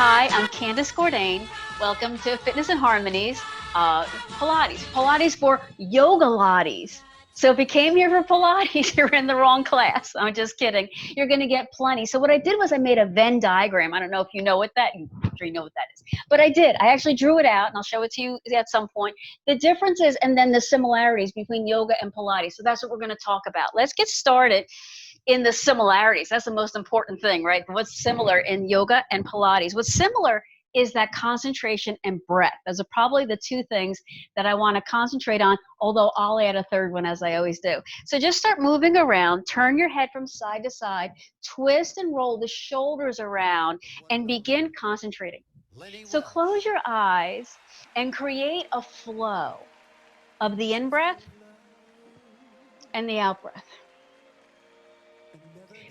Hi, I'm Candace Gourdain. Welcome to Fitness and Harmonies, Pilates. Pilates for Yogalates. So if you came here for Pilates, you're in the wrong class. I'm just kidding. You're going to get plenty. So what I did was I made a Venn diagram. I don't know if you know what that, I'm sure you know what that is. But I did. I actually drew it out, and I'll show it to you at some point. The differences and then the similarities between yoga and Pilates. So that's what we're going to talk about. Let's get started in the similarities. That's the most important thing, right? What's similar in yoga and Pilates? What's similar is that concentration and breath. Those are probably the two things that I want to concentrate on, although I'll add a third one as I always do. So just start moving around, turn your head from side to side, twist and roll the shoulders around, and begin concentrating. So close your eyes and create a flow of the in-breath and the out-breath.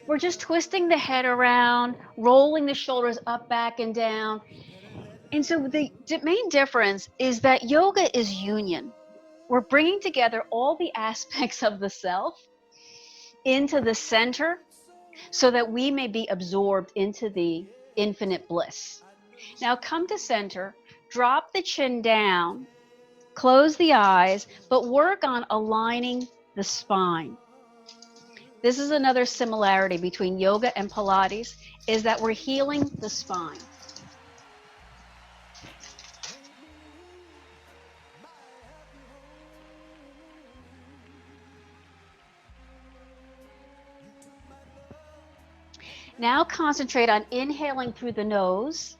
We're just twisting the head around, rolling the shoulders up, back, and down. And so the main difference is that yoga is union. We're bringing together all the aspects of the self into the center so that we may be absorbed into the infinite bliss. Now come to center, drop the chin down, close the eyes, but work on aligning the spine. This is another similarity between yoga and Pilates, is that we're healing the spine. Now concentrate on inhaling through the nose,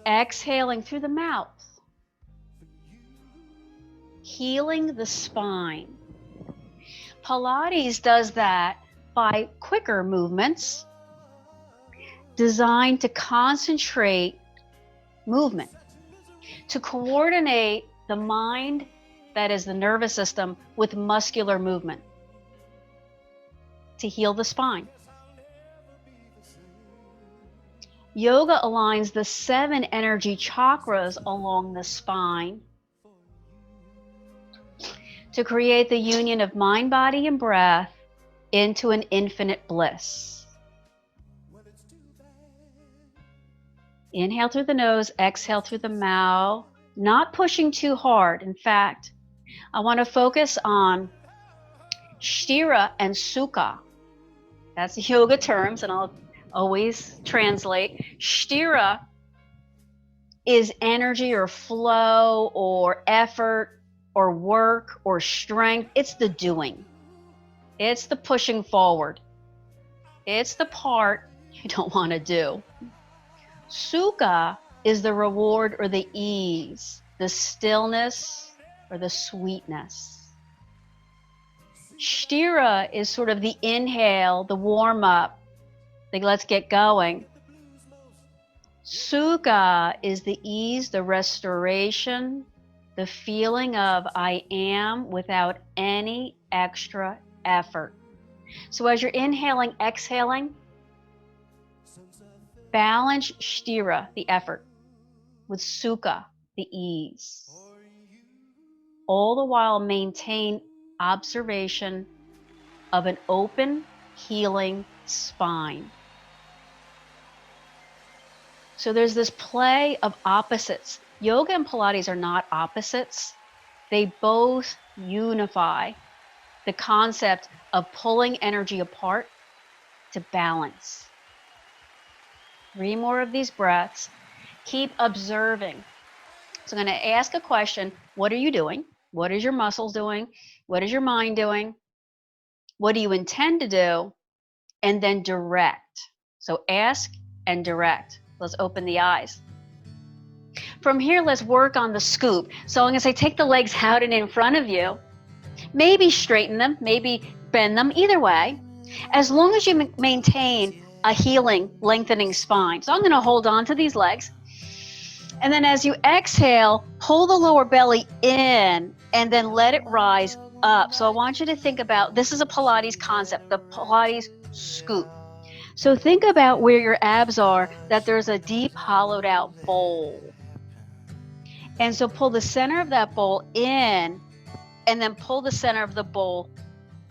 exhaling through the mouth, healing the spine. Pilates does that by quicker movements designed to concentrate movement, to coordinate the mind, that is the nervous system, with muscular movement, to heal the spine. Yoga aligns the 7 energy chakras along the spine to create the union of mind, body, and breath into an infinite bliss. Inhale through the nose, exhale through the mouth, not pushing too hard. In fact, I want to focus on Sthira and Sukha. That's yoga terms, and I'll always translate. Sthira is energy or flow or effort or work or strength. It's the doing. It's the pushing forward. It's the part you don't want to do. Sukha is the reward or the ease, the stillness or the sweetness. Sthira is sort of the inhale, the warm up, the let's get going. Sukha is the ease, the restoration, the feeling of I am without any extra effort. So as you're inhaling, exhaling, balance Sthira, the effort, with Sukha, the ease. All the while maintain observation of an open, healing spine. So there's this play of opposites. Yoga and Pilates are not opposites. They both unify the concept of pulling energy apart to balance. 3 more of these breaths. Keep observing. So I'm going to ask a question. What are you doing? What is your muscles doing? What is your mind doing? What do you intend to do? And then direct. So ask and direct. Let's open the eyes. From here, let's work on the scoop. So I'm going to say take the legs out and in front of you. Maybe straighten them, maybe bend them, either way. As long as you maintain a healing, lengthening spine. So I'm going to hold on to these legs. And then as you exhale, pull the lower belly in and then let it rise up. So I want you to think about, this is a Pilates concept, the Pilates scoop. So think about where your abs are, that there's a deep hollowed out bowl. And so pull the center of that bowl in and then pull the center of the bowl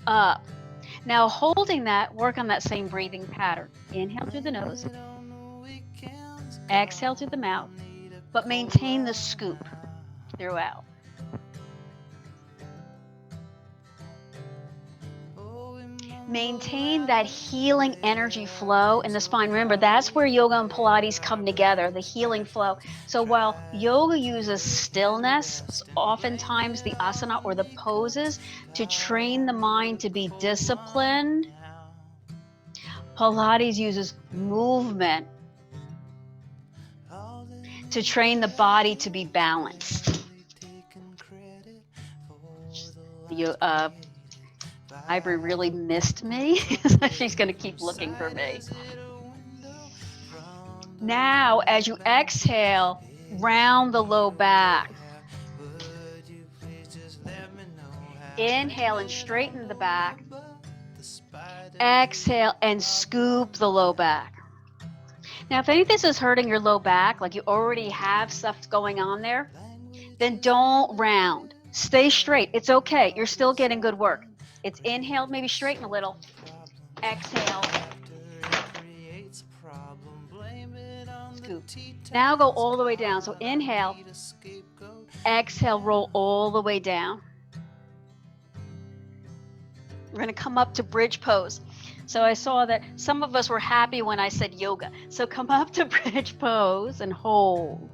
up. Now holding that, work on that same breathing pattern. Inhale through the nose, Exhale through the mouth, but maintain the scoop throughout. Maintain that healing energy flow in the spine. Remember, that's where yoga and Pilates come together, the healing flow. So while yoga uses stillness, oftentimes the asana or the poses to train the mind to be disciplined, Pilates uses movement to train the body to be balanced. Ivory really missed me. She's going to keep looking for me. Now, as you exhale, round the low back. Inhale and straighten the back. Exhale and scoop the low back. Now, if any of this is hurting your low back, like you already have stuff going on there, then don't round. Stay straight. It's okay. You're still getting good work. It's inhale, maybe straighten a little. Exhale. Scoop. Now go all the way down. So inhale. Exhale, roll all the way down. We're going to come up to bridge pose. So I saw that some of us were happy when I said yoga. So come up to bridge pose and hold.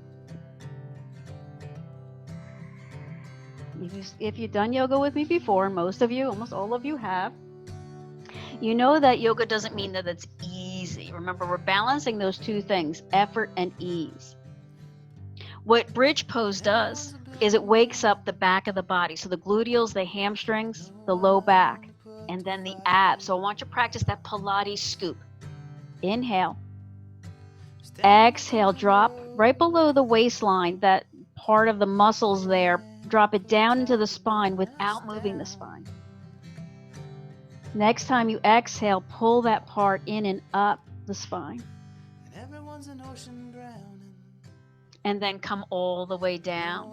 If you've done yoga with me before, most of you, almost all of you have, you know that yoga doesn't mean that it's easy. Remember, we're balancing those two things, effort and ease. What bridge pose does is it wakes up the back of the body. So the gluteals, the hamstrings, the low back, and then the abs. So I want you to practice that Pilates scoop. Inhale. Exhale, drop right below the waistline, that part of the muscles there. Drop it down into the spine without moving the spine. Next time you exhale, pull that part in and up the spine. And then come all the way down.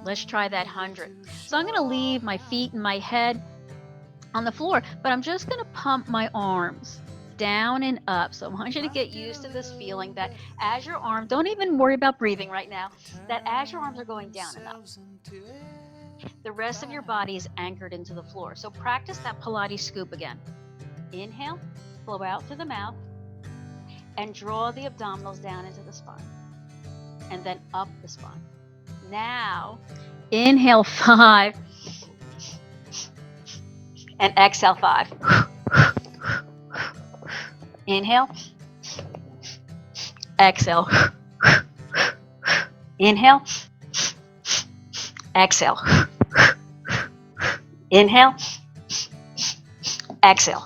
Let's try that 100. So I'm going to leave my feet and my head on the floor, but I'm just going to pump my arms down and up. So I want you to get used to this feeling that as your arms, don't even worry about breathing right now, that as your arms are going down and up, the rest of your body is anchored into the floor. So practice that Pilates scoop again. Inhale, blow out through the mouth, and draw the abdominals down into the spine, and then up the spine. Now, inhale 5, and exhale 5. Inhale, exhale. Inhale, exhale. Inhale, exhale.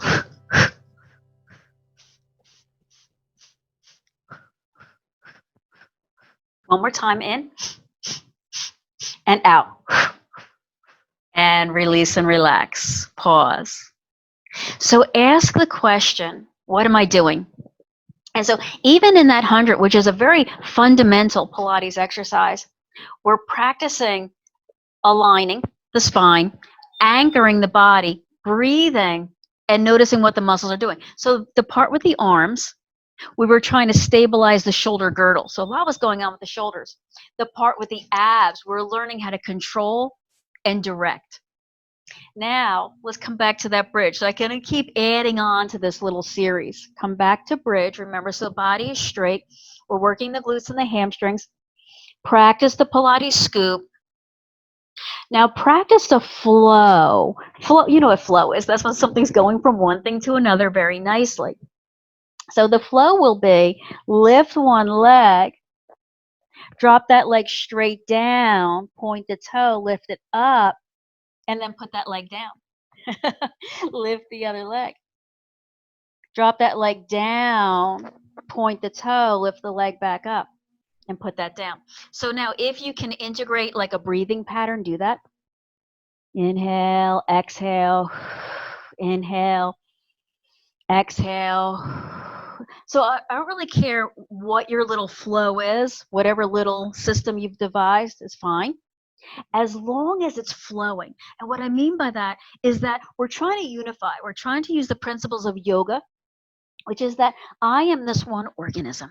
One more time, in and out. And release and relax. Pause. So ask the question, what am I doing? And so even in that 100, which is a very fundamental Pilates exercise, we're practicing aligning the spine, anchoring the body, breathing, and noticing what the muscles are doing. So the part with the arms, we were trying to stabilize the shoulder girdle. So a lot was going on with the shoulders. The part with the abs, we're learning how to control and direct. Now, let's come back to that bridge. So I'm going to keep adding on to this little series. Come back to bridge. Remember, so body is straight. We're working the glutes and the hamstrings. Practice the Pilates scoop. Now practice the flow. Flow, you know what flow is. That's when something's going from one thing to another very nicely. So the flow will be lift one leg, drop that leg straight down, point the toe, lift it up, and then put that leg down. Lift the other leg. Drop that leg down, point the toe, lift the leg back up, and put that down. So now if you can integrate like a breathing pattern, do that. Inhale, exhale, inhale, exhale. So I don't really care what your little flow is, whatever little system you've devised is fine, as long as it's flowing. And what I mean by that is that we're trying to unify. We're trying to use the principles of yoga, which is that I am this one organism.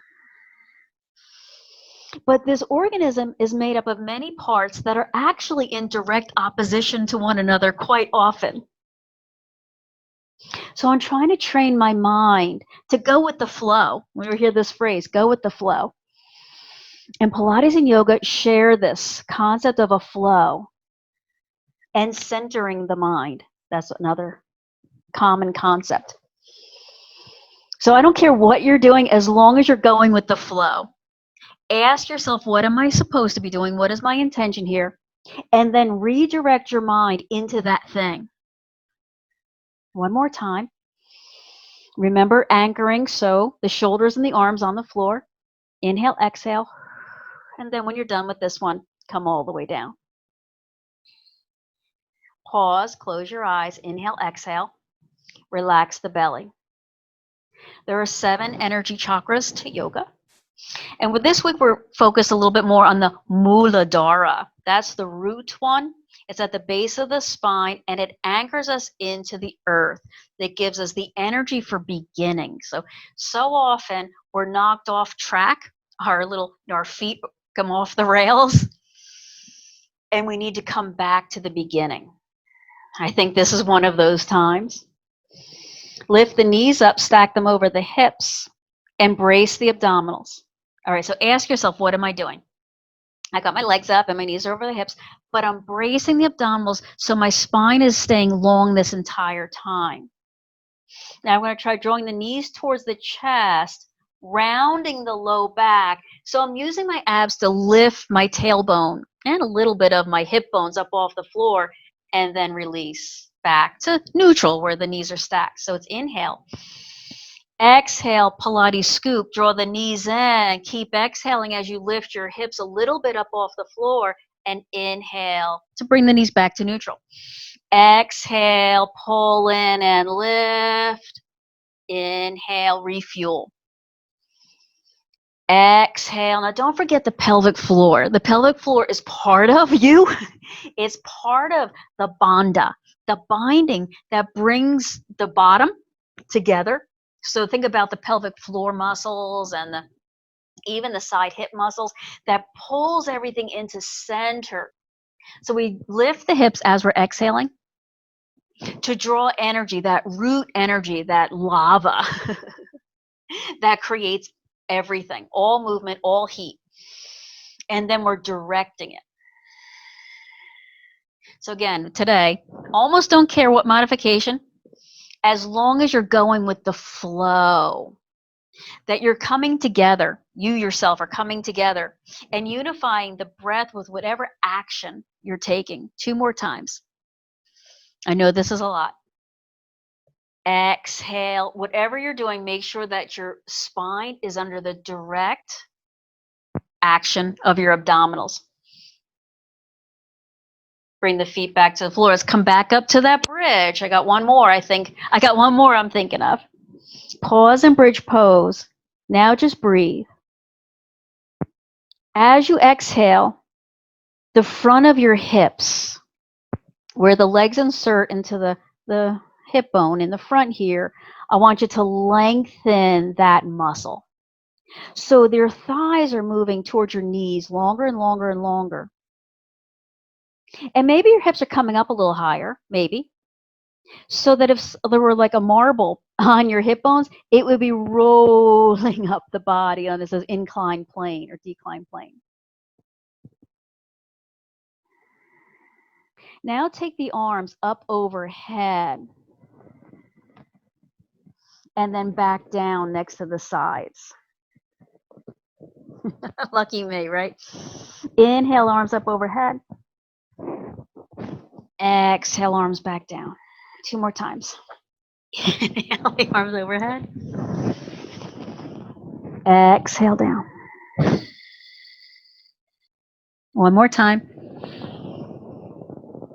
But this organism is made up of many parts that are actually in direct opposition to one another quite often. So I'm trying to train my mind to go with the flow. We hear this phrase, go with the flow. And Pilates and yoga share this concept of a flow and centering the mind. That's another common concept. So I don't care what you're doing as long as you're going with the flow. Ask yourself, what am I supposed to be doing? What is my intention here? And then redirect your mind into that thing. One more time. Remember anchoring, so the shoulders and the arms on the floor. Inhale, exhale. And then when you're done with this one, come all the way down. Pause, close your eyes, inhale, exhale. Relax the belly. There are 7 energy chakras to yoga. And with this week, we're focused a little bit more on the Muladhara. That's the root one. It's at the base of the spine, and it anchors us into the earth. It gives us the energy for beginning. So often we're knocked off track. Our feet come off the rails, and we need to come back to the beginning. I think this is one of those times. Lift the knees up, stack them over the hips, and brace the abdominals. All right, so ask yourself, what am I doing? I got my legs up and my knees are over the hips, but I'm bracing the abdominals so my spine is staying long this entire time. Now I'm going to try drawing the knees towards the chest, rounding the low back. So I'm using my abs to lift my tailbone and a little bit of my hip bones up off the floor, and then release back to neutral where the knees are stacked. So it's inhale. Exhale, Pilates scoop, draw the knees in, keep exhaling as you lift your hips a little bit up off the floor, and inhale to bring the knees back to neutral. Exhale, pull in and lift. Inhale, refuel. Exhale. Now don't forget the pelvic floor. The pelvic floor is part of you. It's part of the bandha, the binding that brings the bottom together. So think about the pelvic floor muscles and even the side hip muscles that pulls everything into center. So we lift the hips as we're exhaling to draw energy, that root energy, that lava that creates everything, all movement, all heat. And then we're directing it. So again, today, almost don't care what modification, as long as you're going with the flow, that you're coming together, you yourself are coming together and unifying the breath with whatever action you're taking. 2 more times. I know this is a lot. Exhale. Whatever you're doing, make sure that your spine is under the direct action of your abdominals. Bring the feet back to the floor. Let's come back up to that bridge. I got one more, I think. I got one more I'm thinking of. Pause and bridge pose. Now just breathe. As you exhale, the front of your hips, where the legs insert into the hip bone in the front here, I want you to lengthen that muscle. So your thighs are moving towards your knees longer and longer and longer. And maybe your hips are coming up a little higher, maybe. So that if there were like a marble on your hip bones, it would be rolling up the body on this inclined plane or declined plane. Now take the arms up overhead and then back down next to the sides. Lucky me, right? Inhale, arms up overhead. Exhale, arms back down. 2 more times. Inhale, the arms overhead. Exhale down. One more time.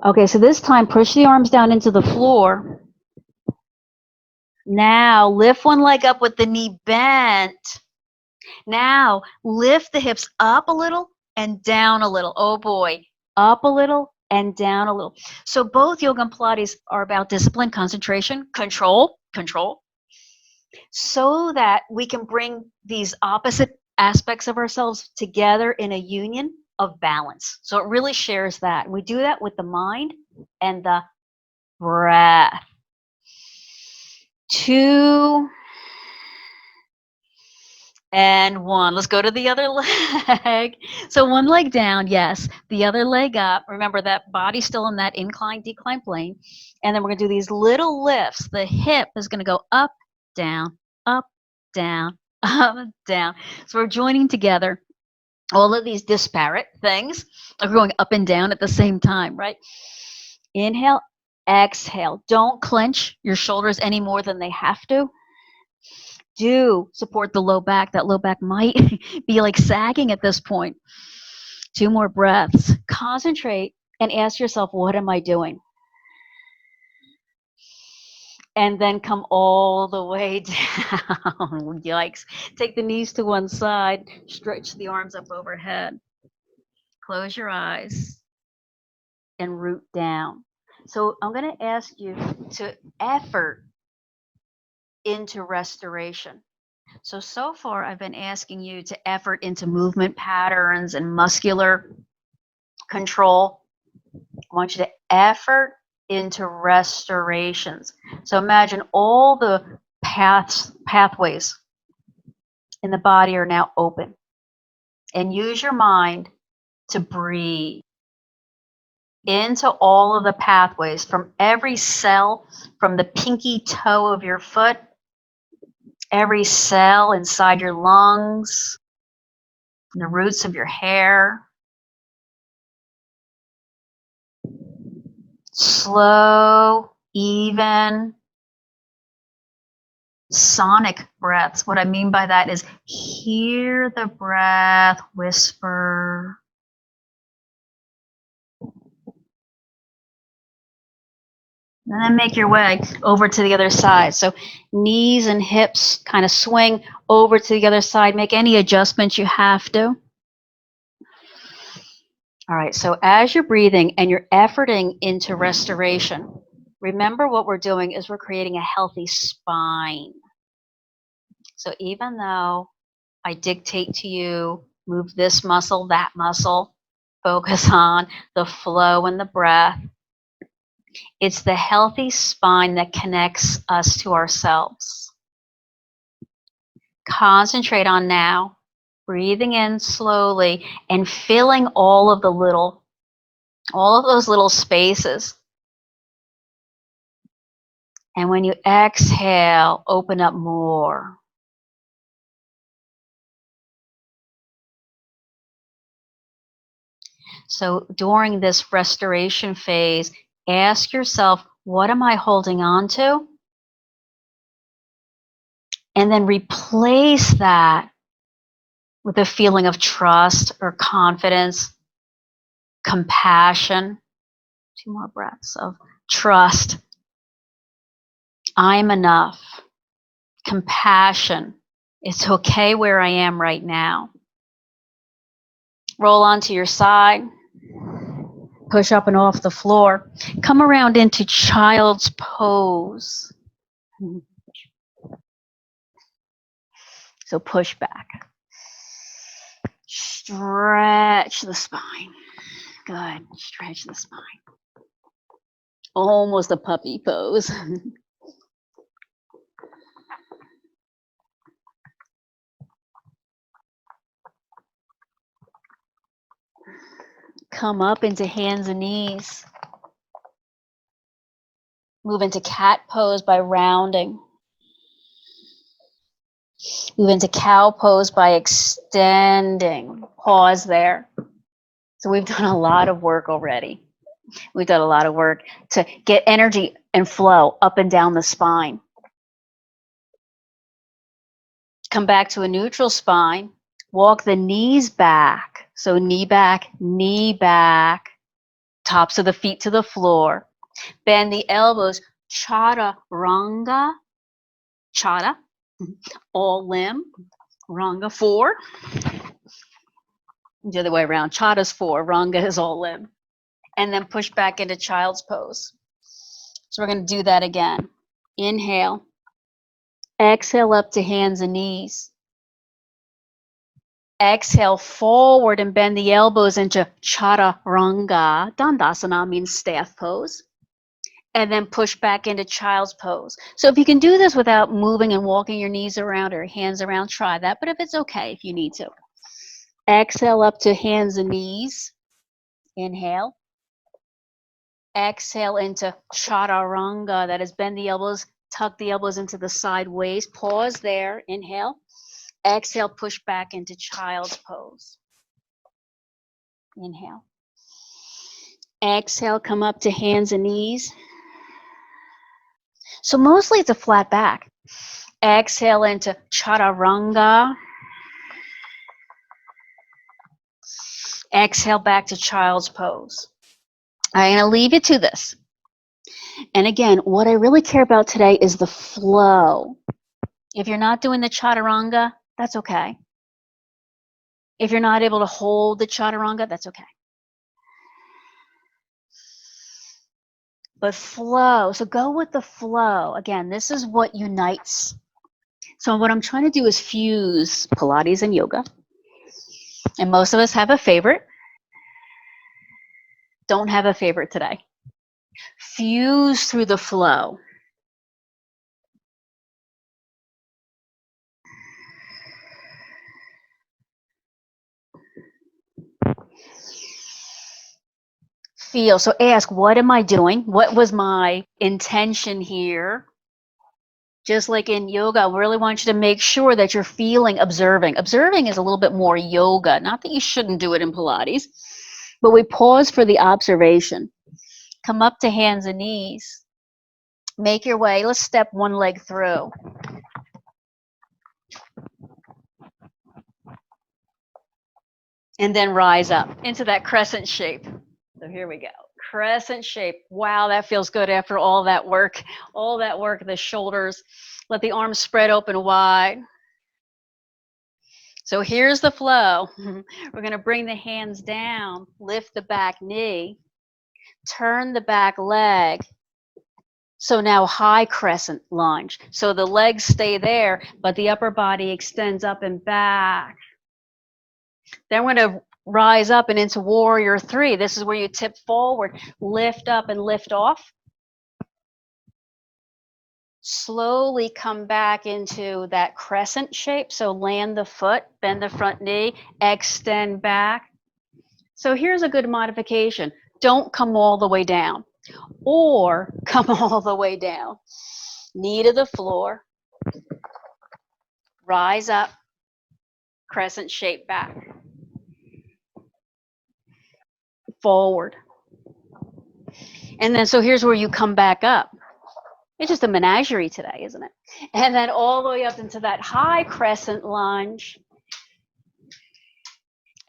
Okay, so this time push the arms down into the floor. Now lift one leg up with the knee bent. Now lift the hips up a little and down a little. Oh boy, up a little and down a little. So both yoga and Pilates are about discipline, concentration, control, so that we can bring these opposite aspects of ourselves together in a union of balance. So it really shares that. We do that with the mind and the breath. 2 and 1. Let's go to the other leg. So one leg down, yes. The other leg up. Remember that body's still in that incline, decline plane. And then we're going to do these little lifts. The hip is going to go up, down, up, down, up, down. So we're joining together all of these disparate things are going up and down at the same time, right? Inhale, exhale. Don't clench your shoulders any more than they have to. Do support the low back. That low back might be like sagging at this point. 2 more breaths. Concentrate and ask yourself, what am I doing? And then come all the way down. Yikes. Take the knees to one side. Stretch the arms up overhead. Close your eyes and root down. So I'm going to ask you to effort into restoration. So far I've been asking you to effort into movement patterns and muscular control. I want you to effort into restorations. So imagine all the pathways in the body are now open. And use your mind to breathe into all of the pathways from every cell, from the pinky toe of your foot, every cell inside your lungs, the roots of your hair. Slow, even, sonic breaths. What I mean by that is hear the breath whisper. And then make your way over to the other side. So knees and hips kind of swing over to the other side. Make any adjustments you have to. All right, so as you're breathing and you're efforting into restoration, remember what we're doing is we're creating a healthy spine. So even though I dictate to you, move this muscle, that muscle, focus on the flow and the breath, it's the healthy spine that connects us to ourselves. Concentrate on now, breathing in slowly and filling all of those little spaces. And when you exhale, open up more. So during this restoration phase, ask yourself, what am I holding on to? And then replace that with a feeling of trust or confidence, compassion. 2 more breaths of trust. I'm enough. Compassion. It's okay where I am right now. Roll onto your side. Push up and off the floor. Come around into child's pose. So push back. Stretch the spine. Good. Stretch the spine. Almost a puppy pose. Come up into hands and knees. Move into cat pose by rounding. Move into cow pose by extending. Pause there. So we've done a lot of work already. We've done a lot of work to get energy and flow up and down the spine. Come back to a neutral spine. Walk the knees back. So knee back, tops of the feet to the floor. Bend the elbows, chaturanga, chata, all limb, ranga 4. The other way around, chata's 4, ranga is all limb. And then push back into child's pose. So we're going to do that again. Inhale. Exhale up to hands and knees. Exhale forward and bend the elbows into chaturanga. Dandasana means staff pose. And then push back into child's pose. So if you can do this without moving and walking your knees around or hands around, try that. But if it's okay, if you need to. Exhale up to hands and knees. Inhale. Exhale into chaturanga. That is bend the elbows, tuck the elbows into the sideways. Pause there. Inhale. Exhale, push back into child's pose. Inhale. Exhale, come up to hands and knees. So mostly it's a flat back. Exhale into chaturanga. Exhale back to child's pose. I'm going to leave you to this. And again, what I really care about today is the flow. If you're not doing the chaturanga, that's okay. If you're not able to hold the chaturanga, that's okay. But flow, so go with the flow. Again, this is what unites. So what I'm trying to do is fuse Pilates and yoga. And most of us have a favorite. Don't have a favorite today. Fuse through the flow. Feel. So ask, what am I doing? What was my intention here? Just like in yoga, I really want you to make sure that you're feeling, observing. Observing is a little bit more yoga. Not that you shouldn't do it in Pilates, but we pause for the observation. Come up to hands and knees. Make your way. Let's step one leg through. And then rise up into that crescent shape. So here we go. Crescent shape. Wow, that feels good after all that work. All that work, the shoulders. Let the arms spread open wide. So here's the flow. We're going to bring the hands down, lift the back knee, turn the back leg. So now high crescent lunge. So the legs stay there, but the upper body extends up and back. Then we're going to rise up and into warrior three. This is where you tip forward, lift up and lift off. Slowly come back into that crescent shape. So land the foot, bend the front knee, extend back. So here's a good modification. Don't come all the way down or come all the way down. Knee to the floor, rise up, crescent shape back. Forward. And then so here's where you come back up. It's just a menagerie today, isn't it? And then all the way up into that high crescent lunge.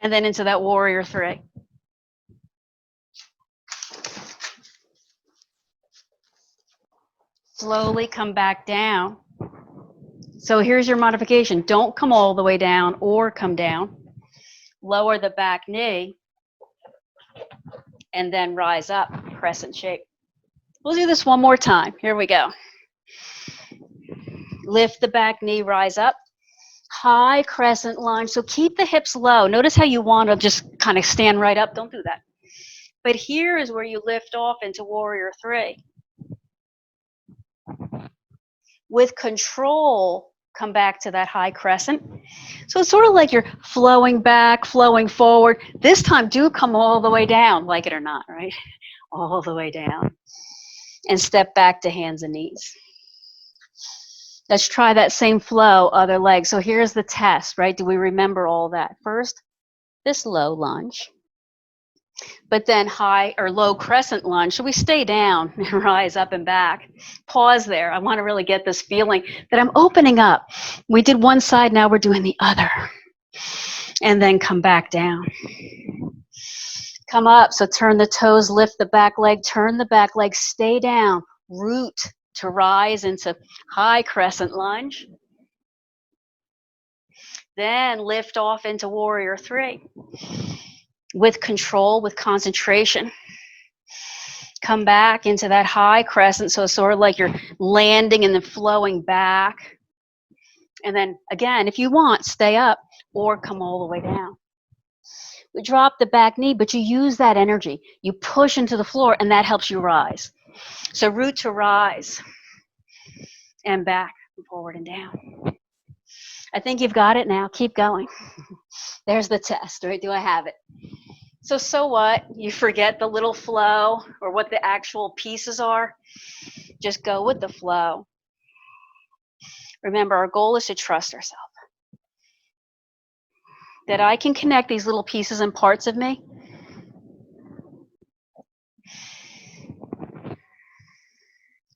And then into that warrior three. Slowly come back down. So here's your modification. Don't come all the way down or come down. Lower the back knee. And then rise up, crescent shape. We'll do this one more time. Here we go. Lift the back knee, rise up. High crescent lunge. So keep the hips low. Notice how you want to just kind of stand right up. Don't do that. But here is where you lift off into warrior three. With control, come back to that high crescent. So it's sort of like you're flowing back, flowing forward. This time, do come all the way down, like it or not, right? All the way down. And step back to hands and knees. Let's try that same flow, other leg. So here's the test, right? Do we remember all that? First, this low lunge. But then high or low crescent lunge. So we stay down and rise up and back. Pause there. I want to really get this feeling that I'm opening up. We did one side, now we're doing the other. And then come back down. Come up. So turn the toes, lift the back leg, turn the back leg, stay down. Root to rise into high crescent lunge. Then lift off into warrior three. With control, with concentration. Come back into that high crescent, so sort of like you're landing and then flowing back. And then again, if you want, stay up or come all the way down. We drop the back knee, but you use that energy. You push into the floor, and that helps you rise. So root to rise and back and forward and down. I think you've got it now. Keep going. There's the test, right? Do I have it? So what? You forget the little flow or what the actual pieces are. Just go with the flow. Remember, our goal is to trust ourselves. That I can connect these little pieces and parts of me.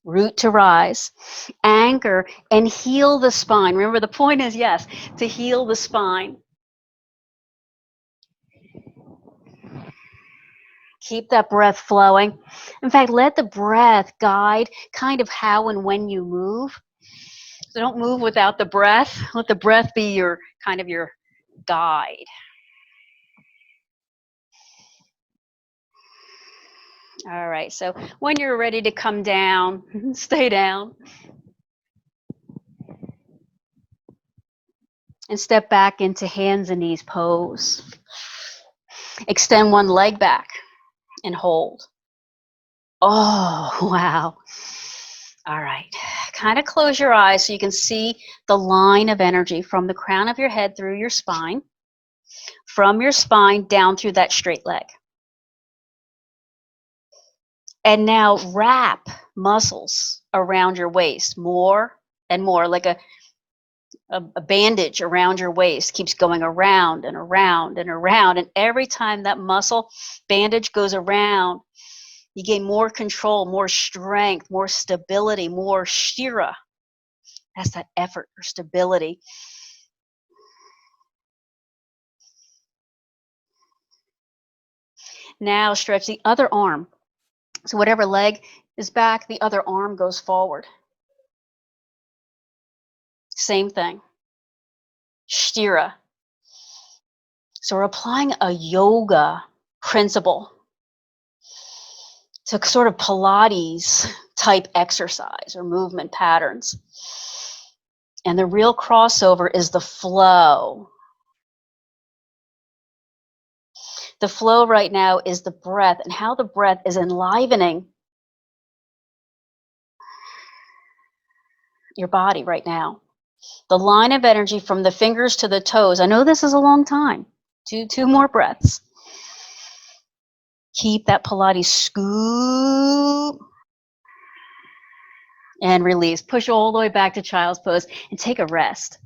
Root to rise, anchor, and heal the spine. Remember, the point is, yes, to heal the spine. Keep that breath flowing. In fact, let the breath guide kind of how and when you move. So don't move without the breath. Let the breath be your kind of your guide. All right, so when you're ready to come down, stay down. And step back into hands and knees pose. Extend one leg back and hold. Oh, wow. All right. Kind of close your eyes so you can see the line of energy from the crown of your head through your spine, from your spine down through that straight leg. And now wrap muscles around your waist more and more, like a bandage around your waist keeps going around and around and around. And every time that muscle bandage goes around, you gain more control, more strength, more stability, more shira. That's that effort or stability. Now stretch the other arm. So whatever leg is back, the other arm goes forward. Same thing. Shira. So we're applying a yoga principle to sort of Pilates type exercise or movement patterns. And the real crossover is the flow. The flow right now is the breath and how the breath is enlivening your body right now. The line of energy from the fingers to the toes. I know this is a long time. Two more breaths. Keep that Pilates scoop and release. Push all the way back to child's pose and take a rest.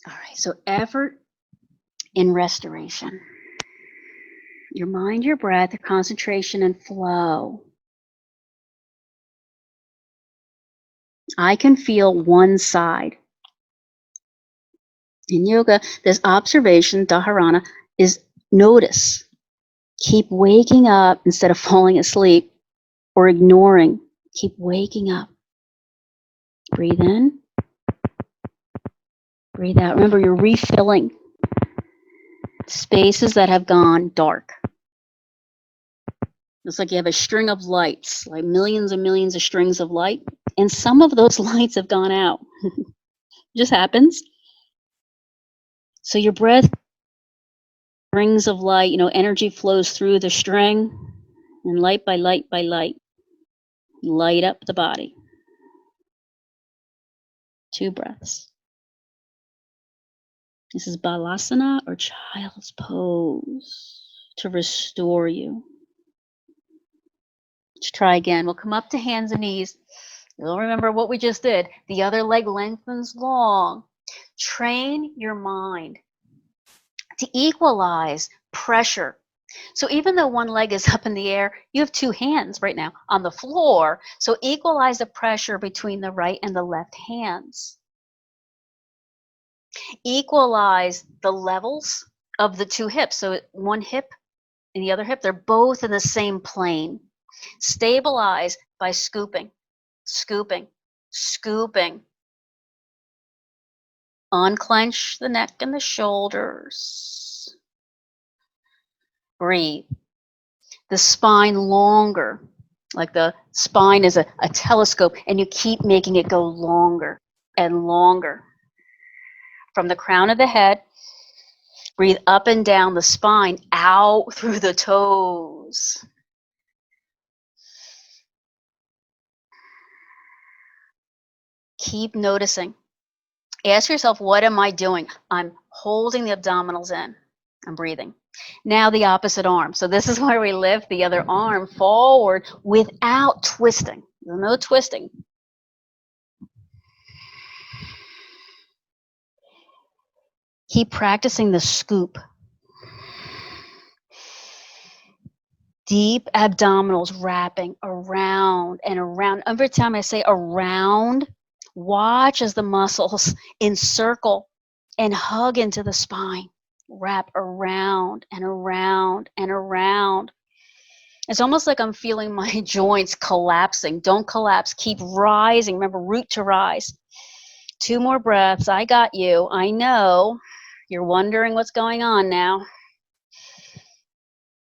All right, so effort in restoration. Your mind, your breath, your concentration, and flow. I can feel one side. In yoga, this observation, dharana, is notice. Keep waking up instead of falling asleep or ignoring. Keep waking up. Breathe in. Breathe out. Remember, you're refilling spaces that have gone dark. It's like you have a string of lights, like millions and millions of strings of light, and some of those lights have gone out. It just happens. So your breath, rings of light, energy flows through the string, and light by light by light, light up the body. 2 breaths. This is balasana or child's pose to restore you. Let's try again. We'll come up to hands and knees. You'll remember what we just did. The other leg lengthens long. Train your mind to equalize pressure. So even though one leg is up in the air, you have 2 hands right now on the floor. So equalize the pressure between the right and the left hands. Equalize the levels of the 2 hips. So one hip and the other hip, they're both in the same plane. Stabilize by scooping, scooping, scooping. Unclench the neck and the shoulders. Breathe. the spine longer, like the spine is a telescope, and you keep making it go longer and longer. From the crown of the head, breathe up and down the spine, out through the toes. Keep noticing. Ask yourself, what am I doing? I'm holding the abdominals in. I'm breathing. Now the opposite arm. So this is where we lift the other arm forward without twisting. No twisting. Keep practicing the scoop. Deep abdominals wrapping around and around. Every time I say around, watch as the muscles encircle and hug into the spine. Wrap around and around and around. It's almost like I'm feeling my joints collapsing. Don't collapse. Keep rising. Remember, root to rise. 2 more breaths. I got you. I know. You're wondering what's going on now.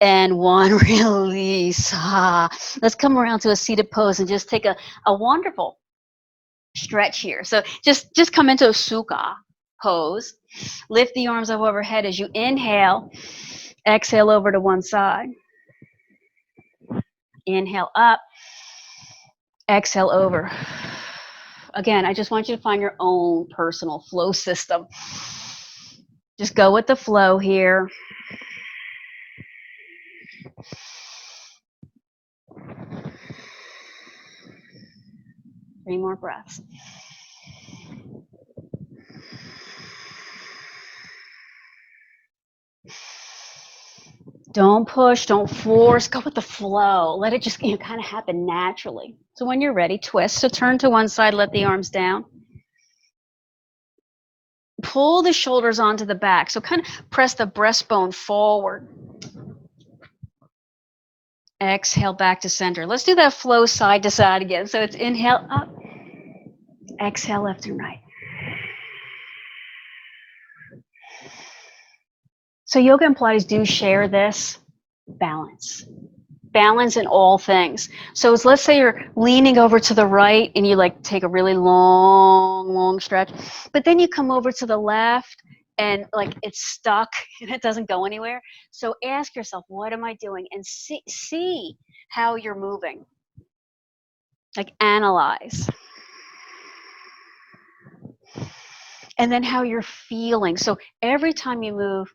And 1, release. Let's come around to a seated pose and just take a wonderful stretch here. So just come into a sukha pose. Lift the arms up overhead as you inhale. Exhale over to one side. Inhale up. Exhale over. Again, I just want you to find your own personal flow system. Just go with the flow here. Three more breaths. Don't push, don't force, go with the flow. Let it just kind of happen naturally. So when you're ready, twist. So turn to one side, let the arms down. Pull the shoulders onto the back. So kind of press the breastbone forward. Exhale back to center. Let's do that flow side to side again. So it's inhale up, exhale left and right. So yoga and Pilates do share this balance. Balance in all things. So let's say you're leaning over to the right and you like take a really long stretch, but then you come over to the left and like it's stuck and it doesn't go anywhere. So ask yourself, what am I doing? And see how you're moving. Like analyze. And then how you're feeling. So every time you move,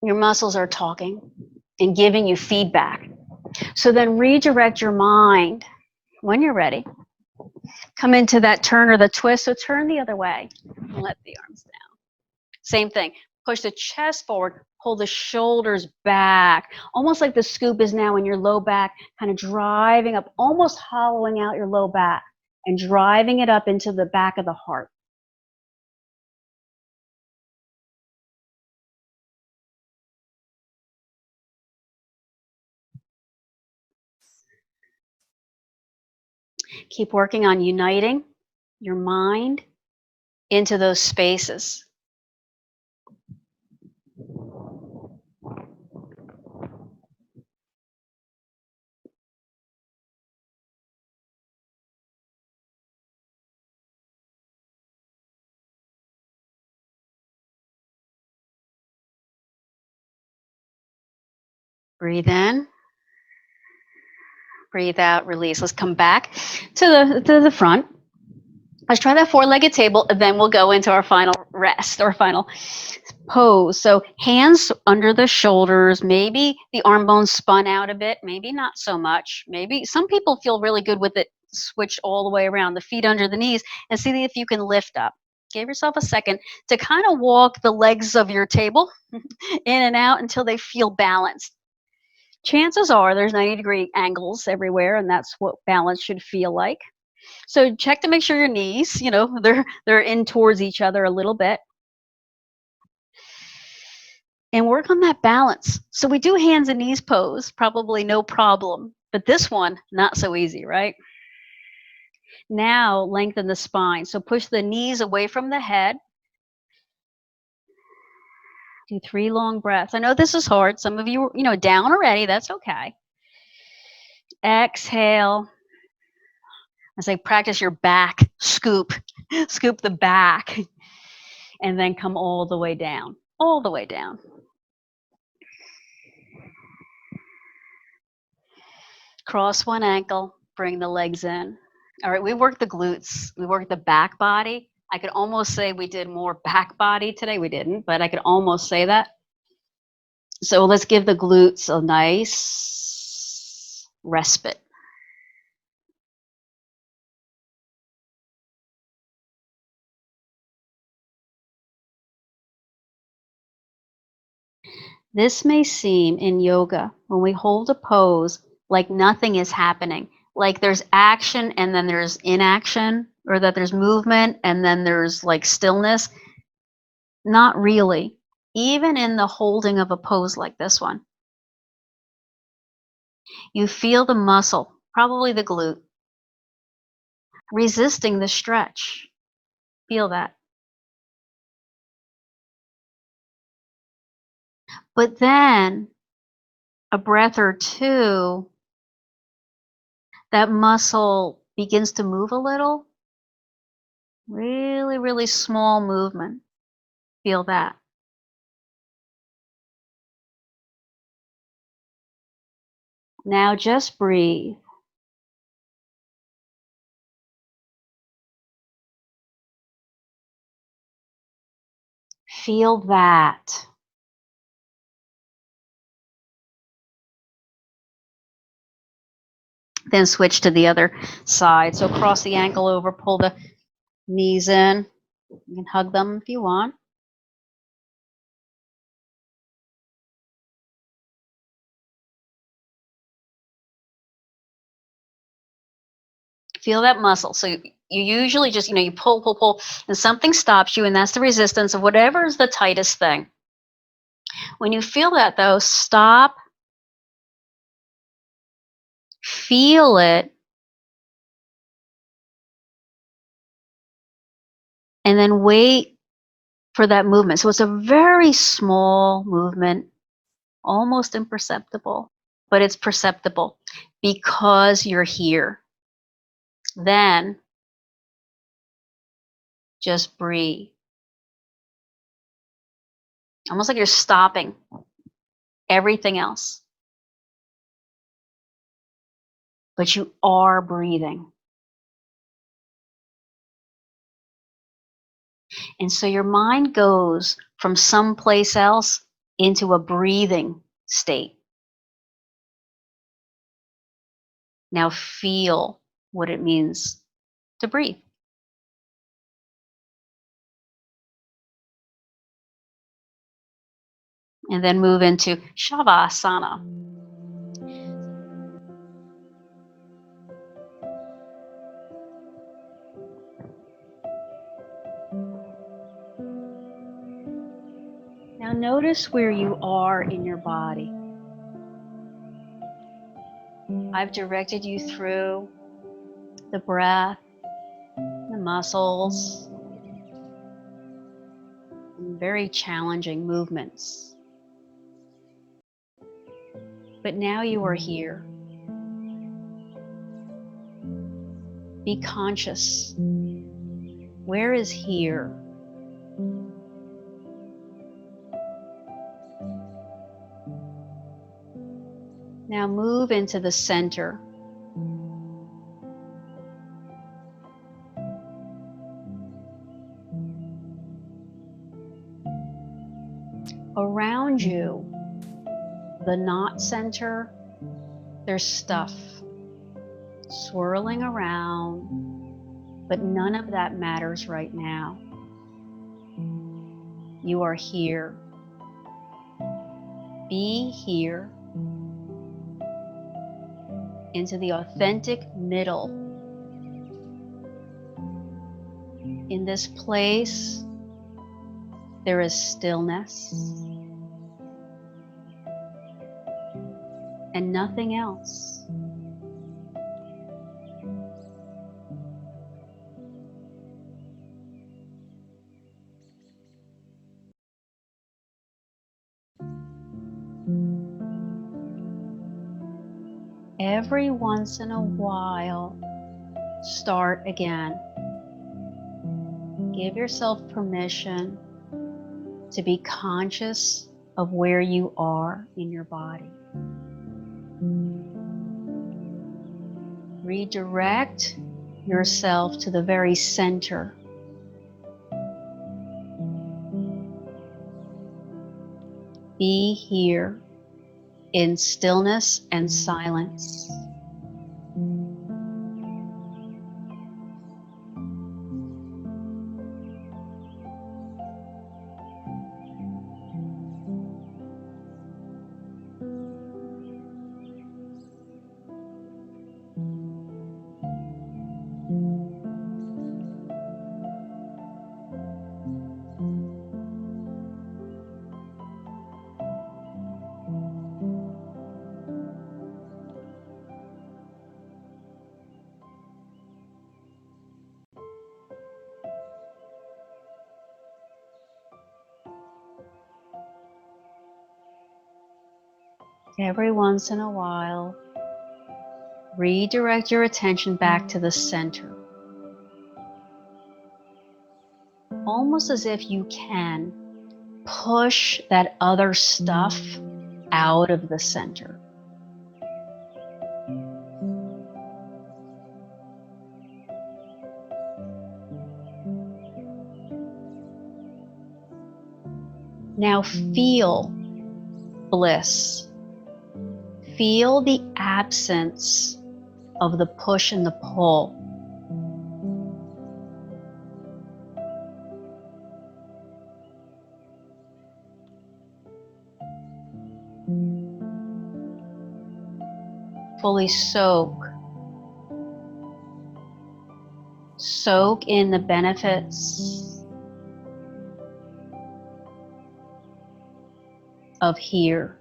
your muscles are talking and giving you feedback. So then redirect your mind when you're ready. Come into that turn or the twist. So turn the other way and let the arms down. Same thing. Push the chest forward. Pull the shoulders back. Almost like the scoop is now in your low back, kind of driving up, almost hollowing out your low back and driving it up into the back of the heart. Keep working on uniting your mind into those spaces. Breathe in. Breathe out, release. Let's come back to the front. Let's try that 4-legged table, and then we'll go into our final rest or final pose. So hands under the shoulders, maybe the arm bones spun out a bit, maybe not so much. Maybe some people feel really good with it switched all the way around, the feet under the knees, and see if you can lift up. Give yourself a second to kind of walk the legs of your table in and out until they feel balanced. Chances are there's 90-degree angles everywhere, and that's what balance should feel like. So check to make sure your knees, they're in towards each other a little bit. And work on that balance. So we do hands and knees pose, probably no problem. But this one, not so easy, right? Now lengthen the spine. So push the knees away from the head. Do 3 long breaths. I know this is hard. Some of you, down already. That's okay. Exhale. I say practice your back scoop. Scoop the back. And then come all the way down. All the way down. Cross one ankle. Bring the legs in. All right, we worked the glutes. We worked the back body. I could almost say we did more back body today. We didn't, but I could almost say that. So let's give the glutes a nice respite. This may seem in yoga, when we hold a pose, like nothing is happening, like there's action and then there's inaction, or that there's movement and then there's like stillness. Not really. Even in the holding of a pose like this one, you feel the muscle, probably the glute, resisting the stretch. Feel that. But then, a breath or two, that muscle begins to move a little. Really, really small movement. Feel that. Now just breathe. Feel that. Then switch to the other side. So cross the ankle over, pull the knees in. You can hug them if you want. Feel that muscle. So you usually just, you pull, pull, pull, and something stops you, and that's the resistance of whatever is the tightest thing. When you feel that, though, stop, feel it, and then wait for that movement. So it's a very small movement, almost imperceptible, but it's perceptible because you're here. Then just breathe. Almost like you're stopping everything else. But you are breathing. And so your mind goes from someplace else into a breathing state. Now feel what it means to breathe. And then move into Shavasana. Now notice where you are in your body. I've directed you through the breath, the muscles, and very challenging movements. But now you are here. Be conscious. Where is here? Now move into the center. Around you, the not center, there's stuff swirling around, but none of that matters right now. You are here. Be here. Into the authentic middle. In this place, there is stillness and nothing else. every once in a while, start again. Give yourself permission to be conscious of where you are in your body. Redirect yourself to the very center. Be here in stillness and silence. Every once in a while, redirect your attention back to the center. Almost as if you can push that other stuff out of the center. Now feel bliss. Feel the absence of the push and the pull. Fully soak in the benefits of here.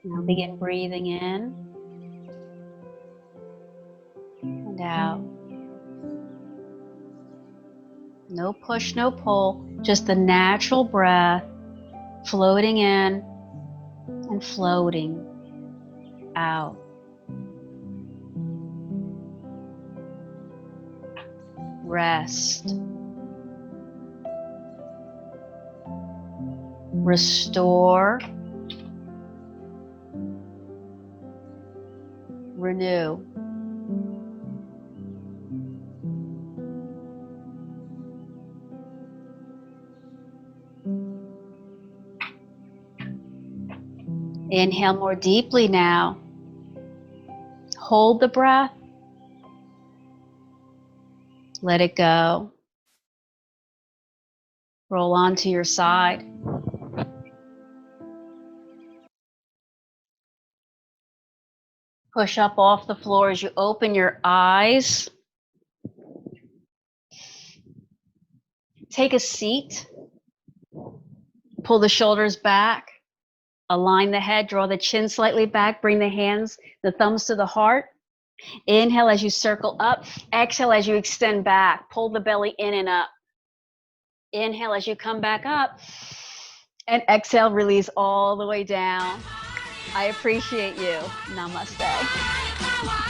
Now begin breathing in and out. No push, no pull, just the natural breath floating in and floating out. Rest. Restore. Renew. Inhale more deeply now. Hold the breath. Let it go. Roll onto your side. Push up off the floor as you open your eyes. Take a seat. Pull the shoulders back. Align the head, draw the chin slightly back, bring the hands, the thumbs to the heart. Inhale as you circle up. Exhale as you extend back. Pull the belly in and up. Inhale as you come back up. And exhale, release all the way down. I appreciate you. Namaste.